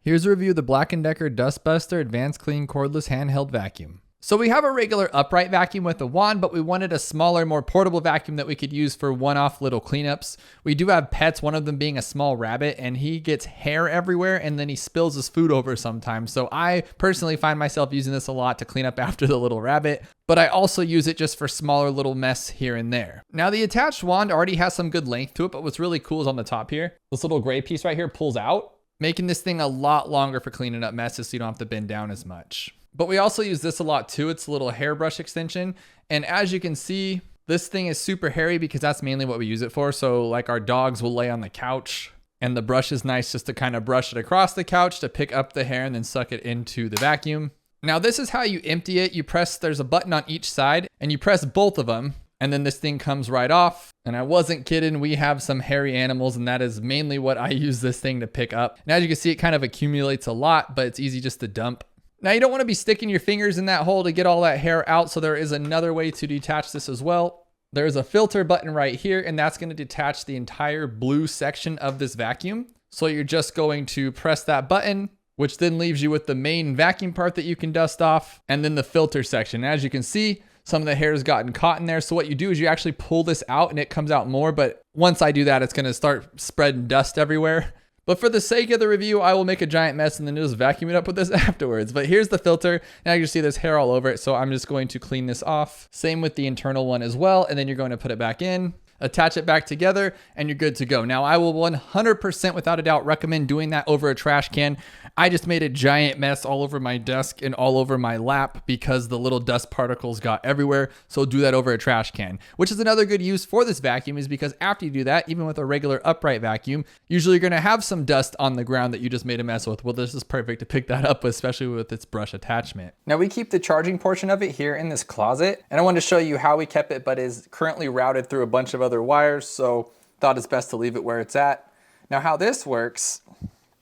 Here's a review of the BLACK+DECKER dustbuster AdvancedClean Cordless Handheld Vacuum. So we have a regular upright vacuum with a wand, but we wanted a smaller, more portable vacuum that we could use for one-off little cleanups. We do have pets, one of them being a small rabbit, and he gets hair everywhere and then he spills his food over sometimes. So I personally find myself using this a lot to clean up after the little rabbit, but I also use it just for smaller little mess here and there. Now the attached wand already has some good length to it, but what's really cool is on the top here, this little gray piece right here pulls out, making this thing a lot longer for cleaning up messes so you don't have to bend down as much. But we also use this a lot too. It's a little hairbrush extension. And as you can see, this thing is super hairy because that's mainly what we use it for. So like our dogs will lay on the couch and the brush is nice just to kind of brush it across the couch to pick up the hair and then suck it into the vacuum. Now this is how you empty it. You press, there's a button on each side and you press both of them and then this thing comes right off. And I wasn't kidding, we have some hairy animals and that is mainly what I use this thing to pick up. And as you can see, it kind of accumulates a lot, but it's easy just to dump. Now you don't want to be sticking your fingers in that hole to get all that hair out, so there is another way to detach this as well. There's a filter button right here, and that's going to detach the entire blue section of this vacuum. So you're just going to press that button, which then leaves you with the main vacuum part that you can dust off, and then the filter section. As you can see, some of the hair has gotten caught in there. So what you do is you actually pull this out and it comes out more, but once I do that, it's going to start spreading dust everywhere. But for the sake of the review, I will make a giant mess and then just vacuum it up with this afterwards. But here's the filter. Now you can see there's hair all over it. So I'm just going to clean this off. Same with the internal one as well. And then you're going to put it back in, attach it back together, and you're good to go. Now I will 100% without a doubt recommend doing that over a trash can. I just made a giant mess all over my desk and all over my lap because the little dust particles got everywhere. So do that over a trash can, which is another good use for this vacuum is because after you do that, even with a regular upright vacuum, usually you're gonna have some dust on the ground that you just made a mess with. Well, this is perfect to pick that up with, especially with its brush attachment. Now we keep the charging portion of it here in this closet, and I wanted to show you how we kept it, but is currently routed through a bunch of other wires, so thought it's best to leave it where it's at. Now how this works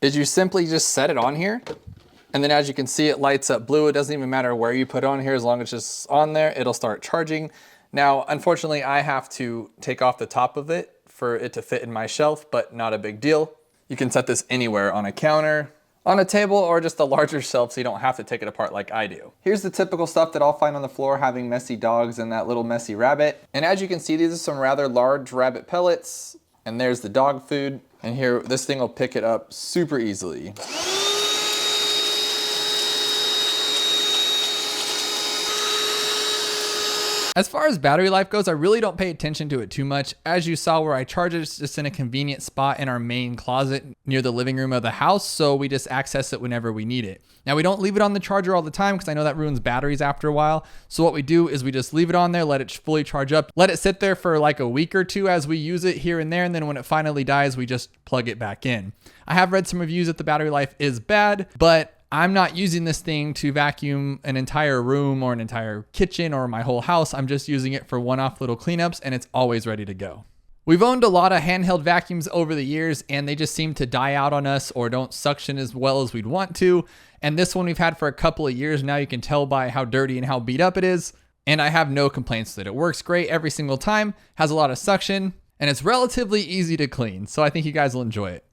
is you simply just set it on here, and then as you can see, it lights up blue. It doesn't even matter where you put it on here, as long as it's just on there, it'll start charging. Now, unfortunately, I have to take off the top of it for it to fit in my shelf, but not a big deal. You can set this anywhere, on a counter, on a table, or just a larger shelf so you don't have to take it apart like I do. Here's the typical stuff that I'll find on the floor, having messy dogs and that little messy rabbit. And as you can see, these are some rather large rabbit pellets, and there's the dog food. And here, this thing will pick it up super easily. As far as battery life goes, I really don't pay attention to it too much. As you saw where I charge it, it's just in a convenient spot in our main closet near the living room of the house, so we just access it whenever we need it. Now we don't leave it on the charger all the time because I know that ruins batteries after a while. So what we do is we just leave it on there, let it fully charge up, let it sit there for like a week or two as we use it here and there, and then when it finally dies, we just plug it back in. I have read some reviews that the battery life is bad, but I'm not using this thing to vacuum an entire room or an entire kitchen or my whole house. I'm just using it for one-off little cleanups, and it's always ready to go. We've owned a lot of handheld vacuums over the years, and they just seem to die out on us or don't suction as well as we'd want to. And this one we've had for a couple of years now. You can tell by how dirty and how beat up it is. And I have no complaints with it. It works great every single time, has a lot of suction, and it's relatively easy to clean. So I think you guys will enjoy it.